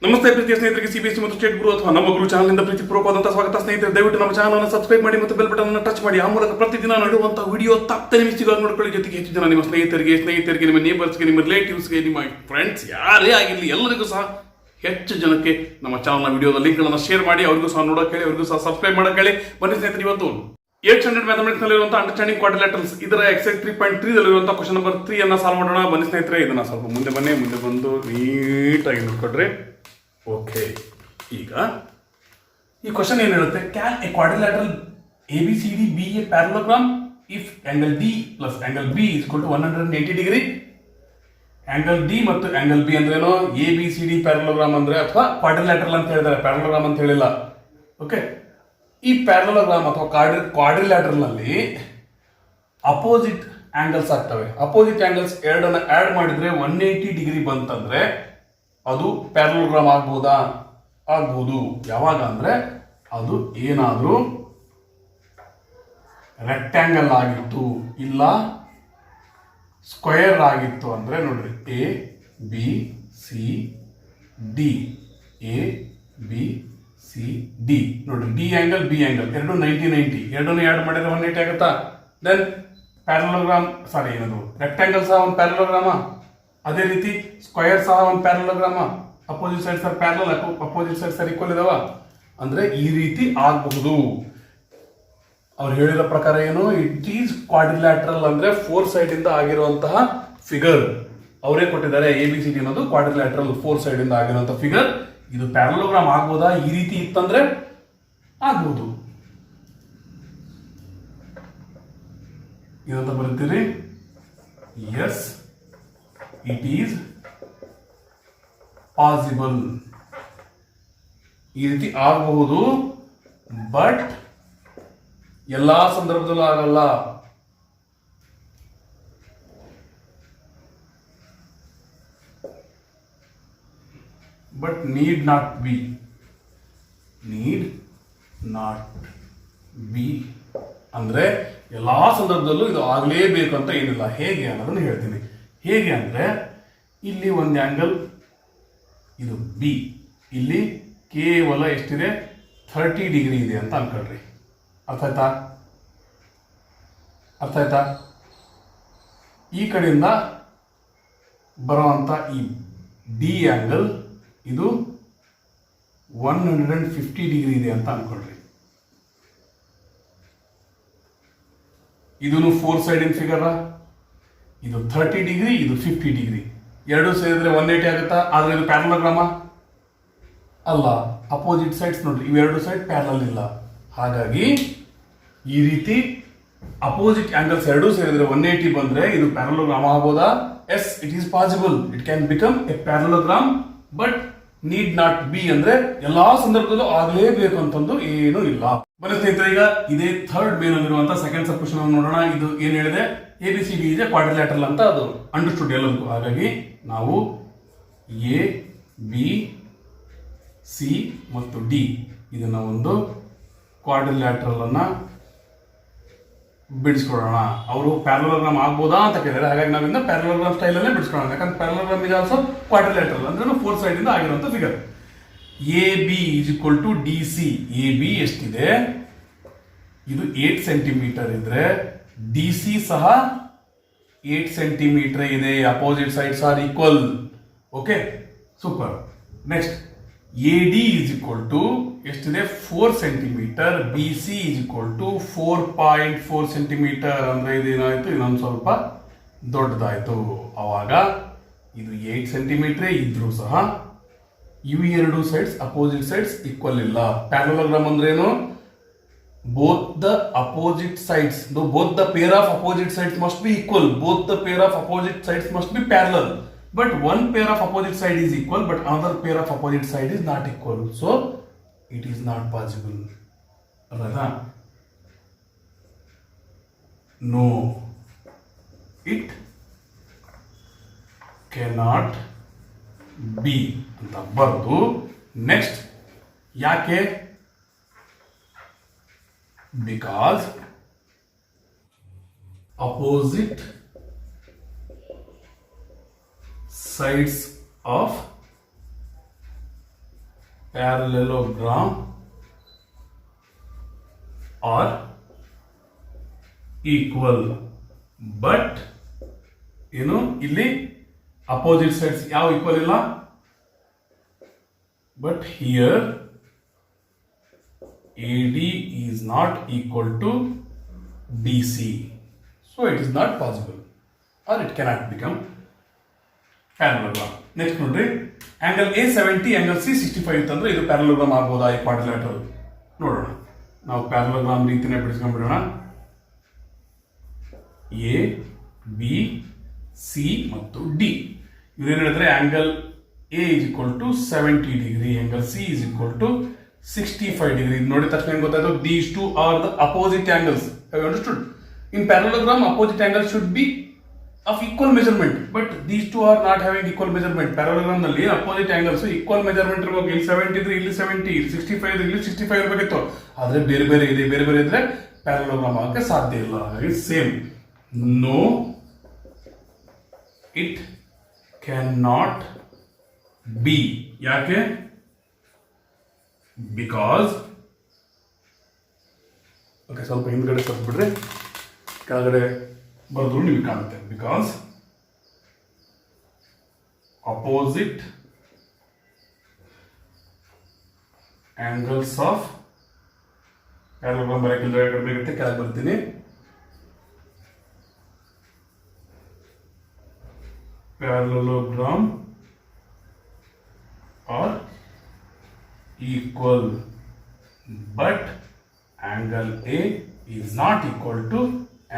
ನಮಸ್ತೆ ಪ್ರೀತಿಯ ಸ್ನೇಹಿತರಿಗೆ ಸಿಬಿಎಸ್ಸಿ ಮತ್ತು ಸ್ಟೇಟ್ ಗುರು ಅಥವಾ ನಮ್ಮ ಗುರು ಚಾನಲ್ನಿಂದ ಪ್ರೀತಿಪೂರ್ವಕವಾದಂತಹ ಸ್ವಾಗತ. ಸ್ನೇಹಿತರೆ, ದಯವಿಟ್ಟು ನಮ್ಮ ಚಾನಲ್ ಸಬ್ಸ್ಕ್ರೈಬ್ ಮಾಡಿ ಮತ್ತು ಬೆಲ್ ಬಟನ್ ಅನ್ನು ಟಚ್ ಮಾಡಿ. ಆ ಮೂಲಕ ಪ್ರತಿದಿನ ನೀಡುವಂತಹ ವಿಡಿಯೋ ತಪ್ಪದೆ ಮಿಸ್ಸಿಗಾಗಿ ನೋಡ್ಕೊಳ್ಳಿ. ಜೊತೆಗೆ ಹೆಚ್ಚು ಜನ ನಿಮ್ಮ ಸ್ನೇಹಿತರಿಗೆ, ನಿಮ್ಮ ನೇಬರ್ಸ್ಗೆ, ನಿಮ್ಮ ರಿಲೇಟಿವ್ಸ್ಗೆ, ನಿಮ್ಮ ಫ್ರೆಂಡ್ಸ್ ಯಾರೇ ಆಗಿರಲಿ ಎಲ್ಲರಿಗೂ ಸಹ ಹೆಚ್ಚು ಜನಕ್ಕೆ ನಮ್ಮ ಚಾನಲ್ನ ವಿಡಿಯೋದ ಲಿಂಕ್ಗಳನ್ನು ಶೇರ್ ಮಾಡಿ. ಅವ್ರಿಗೂ ಸಹ ನೋಡೋಕೆ ಹೇಳಿ, ಅವ್ರಿಗೂ ಸಹ ಸಬ್ಸ್ಕ್ರೈಬ್ ಮಾಡೋಕೆ ಹೇಳಿ. ಬನ್ನಿ ಸ್ನೇಹಿತರೆ, ಇವತ್ತು 800 ಮ್ಯಾಥಮೆಟಿಕ್ಸ್ ನಲ್ಲಿರುವಂತಹ ಅಂಡರ್ಸ್ಟ್ಯಾಂಡಿಂಗ್ ಕ್ವಾಡ್ರಿಲ್ಯಾಟರಲ್ಸ್ ಇದರ ಎಕ್ಸೈಸ್ 3.3 ದಲ್ಲಿರುವಂತಹ ಕ್ವಶನ್ ನಂಬರ್ 3 ಅನ್ನ ಸಾಲ್ವ್ ಮಾಡೋಣ. ಬನ್ನಿ ಸ್ನೇಹಿತರೆ, ಇದನ್ನ ಸ್ವಲ್ಪ ಮುಂದೆ ಬಂದು ನೀಟಾಗಿ ನೋಡ್ಕೊಡ್ರಿ. ಓಕೆ, ಈಗ ಈ ಕ್ವಶನ್ ಏನ್ ಹೇಳುತ್ತೆ? Can a quadrilateral ABCD be a parallelogram if angle D plus angle B is equal to 180 degree. Angle D ಮತ್ತು ಆಂಗಲ್ ಬಿ ಅಂದ್ರೇನು? ABCD ಪ್ಯಾರಲೋಗ್ರಾಮ್ ಅಂದ್ರೆ, ಅಥವಾ ಕ್ವಾಡ್ರಿಲ್ಯಾಟರಲ್ ಅಂತ ಹೇಳಿದ್ದಾರೆ, ಪ್ಯಾರಲೋಗ್ರಾಮ್ ಅಂತ ಹೇಳಿಲ್ಲ. ಓಕೆ, ಈ ಪ್ಯಾರಲೋಗ್ರಾಮ್ ಅಥವಾ ಕ್ವಾಡ್ರಿಲ್ಯಾಟರಲ್ ನಲ್ಲಿ ಅಪೋಸಿಟ್ ಆಂಗಲ್ಸ್ ಆಗ್ತವೆ. ಅಪೋಸಿಟ್ ಆಂಗಲ್ಸ್ ಎರಡನ್ನ ಆಡ್ ಮಾಡಿದ್ರೆ 180 ಡಿಗ್ರಿ ಬಂತಂದ್ರೆ ಅದು ಪ್ಯಾರಲೋಗ್ರಾಮ್ ಆಗ್ಬೋದಾ? ಆಗ್ಬೋದು. ಯಾವಾಗ ಅಂದ್ರೆ ಅದು ಏನಾದ್ರೂ ರೆಕ್ಟ್ಯಾಂಗಲ್ ಆಗಿತ್ತು ಇಲ್ಲ ಸ್ಕ್ವೇರ್ ಆಗಿತ್ತು ಅಂದ್ರೆ, ನೋಡ್ರಿ, A B C D, A B C D, ನೋಡ್ರಿ, ಡಿ ಆಂಗಲ್ ಬಿ ಆಂಗಲ್ ಎರಡು 90 ಎರಡನ್ನು ಆಡ್ ಮಾಡಿದ್ರೆ 180 ಆಗುತ್ತಾ? ದೆನ್ ಪ್ಯಾರಲೋಗ್ರಾಮ್, ಸಾರಿ, ಏನದು ರೆಕ್ಟ್ಯಾಂಗಲ್ ಸಹ ಒಂದು ಪ್ಯಾರಲೋಗ್ರಾಮ, ಅದೇ ರೀತಿ ಸ್ಕ್ವೇರ್ ಸಹ ಒಂದು parallelogram. Opposite sides are parallel, opposite sides are equal ಇದಾವ ಅಂದ್ರೆ ಈ ರೀತಿ ಆಗಬಹುದು. ಅವ್ರು ಹೇಳಿರೋ ಪ್ರಕಾರ ಏನು? ಇಟ್ ಈಸ್ ಕ್ವಾಡ್ರಿಲ್ಯಾಟರಲ್ ಅಂದ್ರೆ 4 ಸೈಡ್ ಇಂದ ಆಗಿರುವಂತಹ ಫಿಗರ್ ಅವರೇ ಕೊಟ್ಟಿದ್ದಾರೆ. ABCD ಅನ್ನೋದು ಕ್ವಾಡ್ರಿಲ್ಯಾಟರಲ್ 4 ಸೈಡ್ ಇಂದ ಆಗಿರುವಂತಹ ಫಿಗರ್. ಇದು ಪ್ಯಾರಲೋಗ್ರಾಮ್ ಆಗ್ಬೋದಾ? ಈ ರೀತಿ ಇತ್ತಂದ್ರೆ ಆಗ್ಬೋದು. ಏನಂತ ಬರೀತೀರಿ? Yes, it is possible. ಈ ರೀತಿ ಆಗಬಹುದು, ಬಟ್ ಎಲ್ಲಾ ಸಂದರ್ಭದಲ್ಲೂ ಆಗಲ್ಲ. ಬಟ್ ನೀಡ್ ನಾಟ್ ಬಿ ಅಂದ್ರೆ ಎಲ್ಲಾ ಸಂದರ್ಭದಲ್ಲೂ ಇದು ಆಗಲೇಬೇಕು ಅಂತ ಏನಿಲ್ಲ. ಹೇಗೆ ಅನ್ನೋದನ್ನು ಹೇಳ್ತೀನಿ. ಹೇಗೆ ಅಂದ್ರೆ, ಇಲ್ಲಿ ಒಂದು ಆಂಗಲ್ ಇದು ಬಿ, ಇಲ್ಲಿ ಕೇವಲ ಎಷ್ಟಿದೆ? 30 ಡಿಗ್ರಿ ಇದೆ ಅಂತ ಅನ್ಕೊಳ್ರಿ. ಅರ್ಥ ಆಯ್ತಾ? ಈ ಕಡೆಯಿಂದ ಬರುವಂತ ಈ ಡಿ ಆಂಗಲ್ ಇದು 150 ಡಿಗ್ರಿ ಇದೆ ಅಂತ ಅನ್ಕೊಳ್ರಿ. ಇದನ್ನು 4 ಸೈಡ್ ಇನ್ ಫಿಗರ್. ಇದು 30 ಡಿಗ್ರಿ, ಇದು 50 ಡಿಗ್ರಿ, ಎರಡು ಸೇರಿದ್ರೆ 180 ಆಗುತ್ತಾ? ಆದ್ರೆ ಇದು ಪ್ಯಾರಲೋಗ್ರಾಮ ಅಲ್ಲ. ಅಪೋಸಿಟ್ ಸೈಡ್ಸ್ ನೋಡ್ರಿ, ಇವೆರಡು ಸೈಡ್ ಪ್ಯಾರಲಲ್ ಇಲ್ಲ. ಹಾಗಾಗಿ ಈ ರೀತಿ ಅಪೋಸಿಟ್ ಆಂಗಲ್ಸ್ ಎರಡೂ ಸೇರಿದ್ರೆ 180 ಬಂದ್ರೆ ಇದು ಪ್ಯಾರಲೋಗ್ರಾಮ್ ಆಗ್ಬೋದಾ? Yes, it is possible. It can become a parallelogram, but need not be ಅಂದ್ರೆ ಎಲ್ಲಾ ಸಂದರ್ಭದಲ್ಲೂ ಆಗಲೇಬೇಕು ಅಂತಂದು ಏನೂ ಇಲ್ಲ. ಬನ್ನಿ ಸ್ನೇಹಿತರೆ, ಈಗ ಇದೇ ಥರ್ಡ್ ಮೇನ್ ಅಲ್ಲಿರುವಂತಹ ಸೆಕೆಂಡ್ ಸಬ್ ಕ್ವೆಶ್ಚನ್ ಅನ್ನು ನೋಡೋಣ. ಇದು ಏನ್ ಹೇಳಿದೆ? ABCD ಇದೆ ಕ್ವಾಡ್ರಿಲ್ಯಾಟರಲ್ ಅಂತ ಅದು ಅಂಡರ್ಸ್ಟುಡ್ ಎಲ್ಲರಿಗೂ. ಹಾಗಾಗಿ ನಾವು ಎ ಬಿ ಸಿ ಮತ್ತು ಡಿ ಇದನ್ನ ಒಂದು ಕ್ವಾಡ್ರಿಲ್ಯಾಟರಲ್ ಅನ್ನ ಬಿಡಿಸ್ಕೊಳ್ಳೋಣ. ಅವರು ಪ್ಯಾರಲೋಗ್ರಾಮ್ ಆಗ್ಬೋದಾ ಅಂತ ಕೇಳಿದ್ರೆ, ಹಾಗಾಗಿ ನಾವಿಂದ ಪ್ಯಾರಲೋಗ್ರಾಮ್ ಸ್ಟೈಲ್ ಅಲ್ಲೇ ಬಿಡಿಸ್ಕೊಳ್ಳೋಣ. ಯಾಕಂದ್ರೆ ಪ್ಯಾರಲೋಗ್ರಾಮ್ ಇದೆ ಆಲ್ಸೋ ಕ್ವಾಡ್ರಿಲ್ಯಾಟರಲ್ ಅಂದ್ರೆ 4 ಸೈಡ್ ಇಂದ ಆಗಿರುವಂತ figure. A B is equal to D C. A B ಎಷ್ಟಿದೆ? ಇದು 8 ಸೆಂಟಿಮೀಟರ್ ಇದ್ರೆ ಡಿ ಸಿ ಸಹ 8 ಸೆಂಟಿಮೀಟರ್ ಇದೆ. Opposite sides are equal. Okay, super. Next, A D is equal to ಎಷ್ಟಿದೆ? 4 centimetre. B C is equal to 4.4 centimetre. ಅಂದ್ರೆ ಇದೇನಾಯ್ತು? ಇನ್ನೊಂದು ಸ್ವಲ್ಪ ದೊಡ್ಡದಾಯ್ತು. ಅವಾಗ ಇದು 8 ಸೆಂಟಿಮೀಟರ್ ಇದ್ರೂ ಸಹ ಇವು ಎರಡು ಸೈಡ್ಸ್ ಅಪೋಸಿಟ್ ಸೈಡ್ಸ್ ಈಕ್ವಲ್ ಇಲ್ಲ. ಪ್ಯಾರಲೋಗ್ರಾಮ್ ಅಂದ್ರೇನು? both the opposite sides, though both the pair of opposite sides must be equal, both the pair of opposite sides must be parallel, but one pair of opposite side is equal but another pair of opposite side is not equal, so it is not possible. Right? No, it cannot be ಅಂತ ಬರ್ದು next ಯಾಕೆ? Because opposite sides of parallelogram are equal, but ಏನು ಇಲ್ಲಿ opposite sides ಯಾವ equal ಇಲ್ಲ, but here AD is not equal to BC, so it is not possible or it cannot become parallelogram. Next ನೋಡ್ರಿ, angle A 70 angle C 65 ಇತ್ತಂದ್ರೆ ಇದು parallelogram ಆಗ್ಬೋದಾ ಈ ಕ್ವಾಡ್ರಿಲ್ಯಾಟರಲ್? ನೋಡೋಣ, ನಾವು ಪ್ಯಾರಲೋಗ್ರಾಮ್ ರೀತಿನೇ ಬಿಡಿಸ್ಕೊಂಡ್ಬಿಡೋಣ. ಎ ಬಿ ಸಿ ಮತ್ತು ಡಿ ಇವ್ರೇನು ಹೇಳಿದ್ರೆ angle A is equal to 70 degree, angle C is equal to 65 degree. ನೋಡಿದ ತಕ್ಷಣ ಏನು ಗೊತ್ತಾಯ್ತು? These two are the opposite angles. Have you understood? In parallelogram, opposite angles should be of equal measurement, but these two are not having equal measurement. Parallelogram ನಲ್ಲಿ opposite angles equal measurement ಇರಬೇಕು. ಇಲ್ಲಿ 70 ಇದ್ರೆ ಇಲ್ಲಿ 70, ಇಲ್ಲಿ 65 ಇದ್ರೆ ಇಲ್ಲಿ 65 ಇರಬೇಕಿತ್ತು. ಆದ್ರೆ ಬೇರೆ ಬೇರೆ ಇದ್ರೆ parallelogram ಆಗಕ್ಕೆ ಸಾಧ್ಯ ಇಲ್ಲ. ಹಾಗಾಗಿ same, no, it cannot be. ಯಾಕೆ? ಬಿಕಾಸ್ ಓಕೆ, ಸ್ವಲ್ಪ ಹಿಂದ್ಗಡೆ ಸ್ವಲ್ಪ ಬಿಡ್ರಿ, ಕೆಳಗಡೆ ಬರೆದ್ರು ನಿಮಗೆ ಕಾಣುತ್ತೆ. Because opposite angles of parallelogram ಬರೋಕ್ಕಿಲ್ಲ, ಕಡಿಮೆ ಇರುತ್ತೆ, ಕೆಳಗೆ ಬರ್ತೀನಿ. Parallelogram are equal, but angle A is not equal to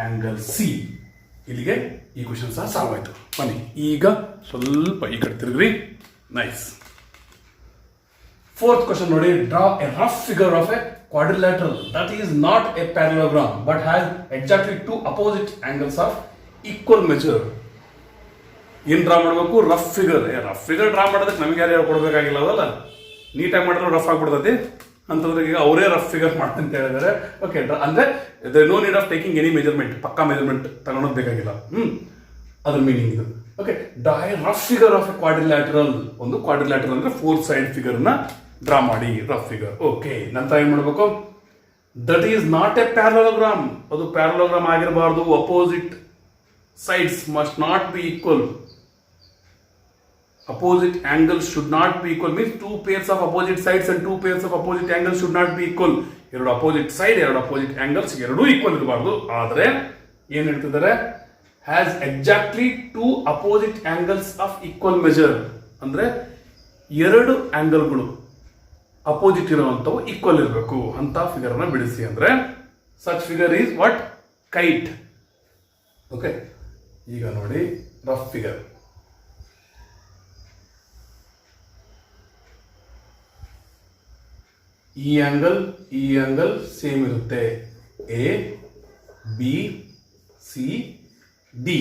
angle C. ಇಲ್ಲಿಗೆ ಈ ಕ್ವಶನ್ ಸಹ ಸಾಲ್ವ್ ಆಯ್ತು. ಬನ್ನಿ ಈಗ ಸ್ವಲ್ಪ ಈ ಕಡೆ ತಿರುಗ್ರಿ. ನೈಸ್. ಫೋರ್ತ್ ಕ್ವಶನ್ ನೋಡಿ, draw a rough figure of A quadrilateral that is not a parallelogram but has exactly two opposite angles of equal measure. ಏನ್ ಡ್ರಾ ಮಾಡಬೇಕು? Rough figure. Rough figure draw ಮಾಡೋದಕ್ಕೆ ನಮಗೆ ಯಾರು ಹೇಳ್ಕೊಡ್ಬೇಕಾಗಿಲ್ಲ, ಅದಲ್ಲ, ನೀಟಾಗಿ ಮಾಡಿದ್ರೆ ರಫ್ ಆಗ್ಬಿಡ್ತದೆ ಅಂತಂದ್ರೆ ಈಗ ಅವರೇ ರಫ್ ಫಿಗರ್ ಮಾಡ್ತೀನಿ ಅಂತ ಹೇಳಿದಾರೆ. ಓಕೆ, ಅಂದ್ರೆ no need of taking any measurement, ಪಕ್ಕಾ ಮೆಜರ್ಮೆಂಟ್ ತಗೊಳೋದು ಬೇಕಾಗಿಲ್ಲ. ಅದ್ರ ಮೀನಿಂಗ್ ಇದು. Okay, draw a rough figure of a quadrilateral. ಒಂದು ಕ್ವಾಡ್ರಿಲ್ಯಾಟರಲ್ ಅಂದ್ರೆ 4 ಸೈಡ್ ಫಿಗರ್ ನ ಡ್ರಾ ಮಾಡಿ, ರಫ್ ಫಿಗರ್. ಓಕೆ, ನಂತರ ಏನ್ ಮಾಡ್ಬೇಕು? That is not a parallelogram. ಅದು ಪ್ಯಾರಲೋಗ್ರಾಮ್ ಆಗಿರಬಾರ್ದು. Opposite sides must not be equal. Opposite angles should not be equal means two pairs of opposite sides and two pairs of opposite angles should not be equal. ಎರಡು opposite side, ಎರಡು opposite angles ಎರಡೂ equal ಇರಬಾರ್ದು. ಆದರೆ ಏನ್ ಹೇಳ್ತಿದ್ದಾರೆ? Has exactly two opposite angles of equal measure. ಅಂದ್ರೆ ಎರಡು ಆಂಗಲ್ಗಳು opposite ಇರುವಂತವು equal ಇರಬೇಕು ಅಂತ ಫಿಗರ್ ನ ಬಿಡಿಸಿ. ಅಂದ್ರೆ such figure is what? Kite. Okay, ಈಗ ನೋಡಿ ರಫ್ ಫಿಗರ್. ಈ ಆಂಗಲ್ ಸೇಮ್ ಇರುತ್ತೆ. A B C D.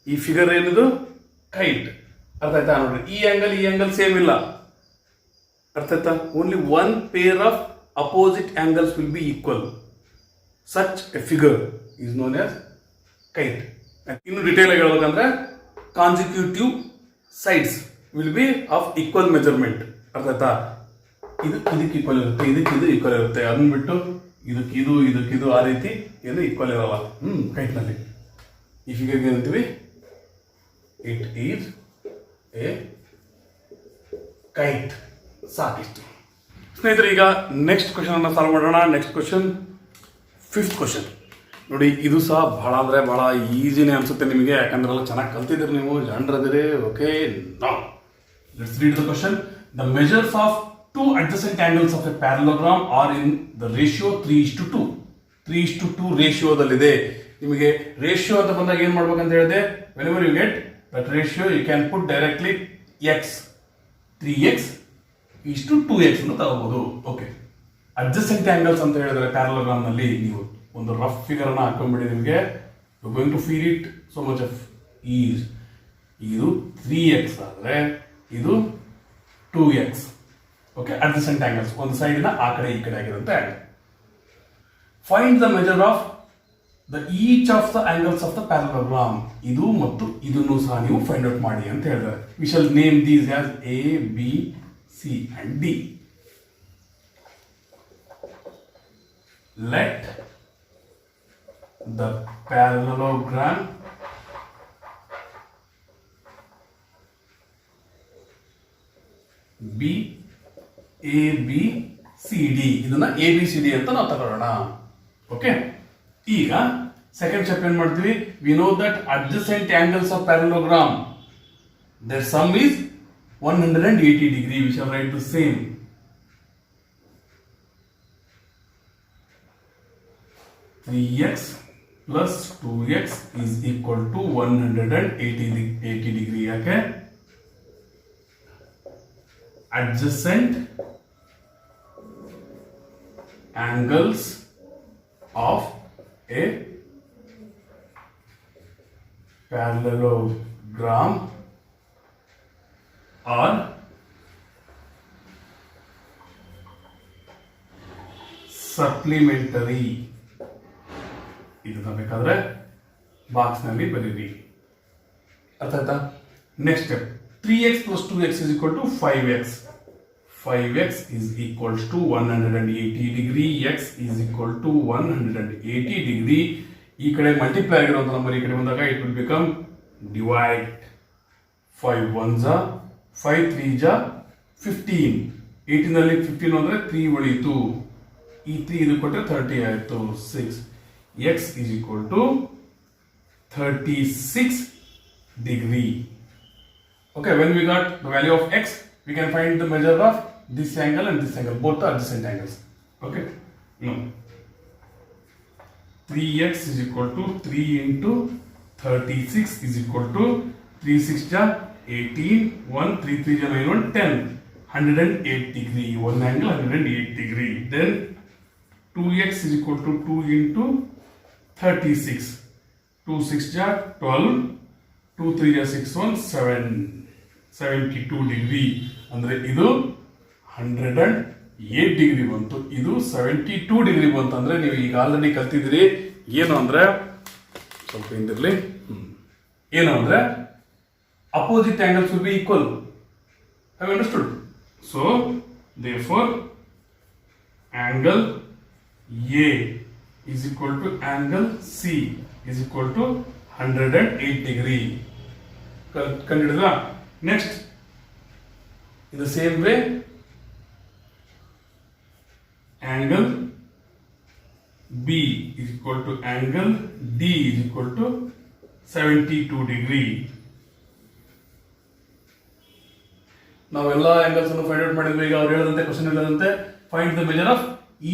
ಈ ಫಿಗರ್ ಏನಿದು? ಕೈಟ್. ಅರ್ಥ ಆಯ್ತಾ? ನೋಡ್ರಿ, ಈ ಆಂಗಲ್ ಸೇಮ್ ಇಲ್ಲ. ಅರ್ಥ ಆಯ್ತಾ? Only one pair of opposite angles will be equal. Such a figure is known as kite. ಇನ್ನು ಡೀಟೇಲ್ ಆಗಿ ಹೇಳ್ಬೇಕಂದ್ರೆ consecutive sides will be of equal measurement. ಅರ್ಥ ಆಯ್ತಾ? ಇದಕ್ಕೆ ಈಕ್ವಲ್ ಇರುತ್ತೆ, ಇದು ಈಕ್ವಲ್ ಇರುತ್ತೆ. ಅದನ್ನ ಬಿಟ್ಟು ಇದಕ್ಕಿದು ಆ ರೀತಿ ಏನು ಈಕ್ವಲ್ ಇರಲ್ಲ. ಕೈಟ್ ನಲ್ಲಿ ಈ ಫಿಗರ್ಗೆ ಏನಂತೀವಿ? It is a kite. ಸಾಕಿಷ್ಟು ಸ್ನೇಹಿತರೆ. ಈಗ ನೆಕ್ಸ್ಟ್ ಕ್ವಶನ್ ಅನ್ನ ಸಾಲ್ವ್ ಮಾಡೋಣ. ನೆಕ್ಸ್ಟ್ ಕ್ವಶನ್, 5th ಕ್ವಶನ್ ನೋಡಿ. ಇದು ಸಹ ಬಹಳ ಅಂದ್ರೆ ಬಹಳ ಈಸಿನೇ ಅನ್ಸುತ್ತೆ ನಿಮಗೆ, ಯಾಕಂದ್ರೆ ಎಲ್ಲ ಚೆನ್ನಾಗಿ ಕಲ್ತಿದ್ದೀರಿ ನೀವು, ಜನರದಿರಿ. Okay, now let's read the question. The measures of two adjacent angles of a parallelogram are in the ratio 3:2. 3:2 ರೇಷಿಯೋದಲ್ಲಿದೆ. ನಿಮಗೆ ರೇಷಿಯೋ ಅಂತ ಬಂದಾಗ ಏನ್ ಮಾಡ್ಬೇಕಂತ ಹೇಳಿದೆ? whenever you get that ratio you can put directly x, 3x is to 2x ಅಂತ ತಗೋಬಹುದು. Okay, adjacent angles ಅಂತ ಹೇಳಿದ್ರೆ ಪ್ಯಾರಲೋಗ್ರಾಮ್ ನಲ್ಲಿ ನೀವು ಒಂದು ರಫ್ ಫಿಗರ್ ಅನ್ನ ಹಾಕೊಂಡ್ಬಿಡಿ. ನಿಮಗೆ you going to feel it so much of ease. ಇದು 3x ಆದ್ರೆ ಇದು 2x. ಓಕೆ, ಅಡ್ಜಸೆಂಟ್ ಆಂಗಲ್ಸ್ ಒಂದು ಸೈಡಿನ ಆ ಕಡೆ ಈ ಕಡೆ ಆಗಿರುತ್ತೆ angle. Find the measure of the each of the angles of the parallelogram. ಇದು ಮತ್ತು ಇದನ್ನು ಸಹ ನೀವು ಫೈಂಡ್ ಔಟ್ ಮಾಡಿ ಅಂತ ಹೇಳಿದ್ದಾರೆ. We shall name these as A B C and D. let the parallelogram be ABCD. ಇದನ್ನ ABCD ಅಂತ ನಾವು ತಗೊಳ್ಳೋಣ. ಓಕೆ, ಈಗ ಸೆಕೆಂಡ್ ಸ್ಟೆಪ್ ಏನ್ ಮಾಡ್ತೀವಿ? We know that adjacent angles of parallelogram their sum is 180 degree. We shall write the same. X plus 2x is equal to 180 degree. Okay, adjacent angles of a parallelogram are supplementary. ಇದನ್ನ ಬೇಕಾದ್ರೆ box ನಲ್ಲಿ ಬರೀರಿ. ಅರ್ಥ ಆಯ್ತಾ? Next step 3x plus 2x is equal to 5x. 5x is equals to 180 degree. X is equal to 180 degree. ಈ ಕಡೆ multiply ಆಗಿರುವಂತ number ಈ ಕಡೆ ಬಂದಾಗ it will become divide. 5 1s 5 3s 15. 18 ನಲ್ಲಿ 15 ಅಂದ್ರೆ 3 ಉಳಿಯಿತು. ಈ 3 ಇದು ಕೊಟ್ಟರೆ 30 ಆಯಿತು. 6. X is equal to 36 degree. Okay, when we got the value of x, we can find the measure of this angle and this angle. Both are adjacent angles. Okay, no. 3x is equal to 3 into 36 is equal to 3 6 ja 18, 1 3 3 ja 9 1 10. 108 degree. One angle 108 degree. Then 2x is equal to 2 into 36. 2 6 ja 12, 2 3 ja 6 1 7. 72 degree. ಅಂದ್ರೆ ಇದು 108 degree ಬಂತು. ಇದು 72 degree ಬಂತು. ಅಂದ್ರೆ ನೀವು ಈಗ already ಕಲ್ತಿದ್ದೀರಿ ಏನು ಅಂದ್ರೆ, ಸ್ವಲ್ಪ ಹಿಂದಿರ್ಲಿ, ಏನು ಅಂದ್ರೆ opposite angles will be equal. Have you understood? So therefore angle A is equal to angle C is equal to 108 degree. ಕಂಡಿಡಿದ್ರಾ? Next in the same way angle B is equal to angle D is equal to 72 degree. ನಾವೆಲ್ಲ angles ಅನ್ನು find out ಮಾಡಿದ್ವಿ. ಈಗ ಅವ್ರು ಹೇಳಿದಂತೆ question ಹೇಳಿದಂತೆ find the measure of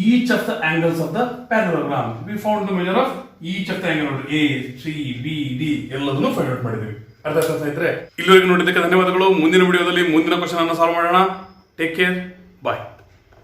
each of the angles of the parallelogram. We found the measure of each of the angle. A, C, B, D ಎಲ್ಲದನ್ನು find out ಮಾಡಿದ್ವಿ. ಅರ್ಥ ಆಗ್ತಾ ಇದ್ರೆ ಇಲ್ಲಿವರೆಗೆ ನೋಡಿದ್ದಕ್ಕೆ ಧನ್ಯವಾದಗಳು. ಮುಂದಿನ ವಿಡಿಯೋದಲ್ಲಿ ಮುಂದಿನ ಕ್ವಶನ್ ಅನ್ನು ಸಾಲ್ವ್ ಮಾಡೋಣ. ಟೇಕ್ ಕೇರ್, ಬಾಯ್.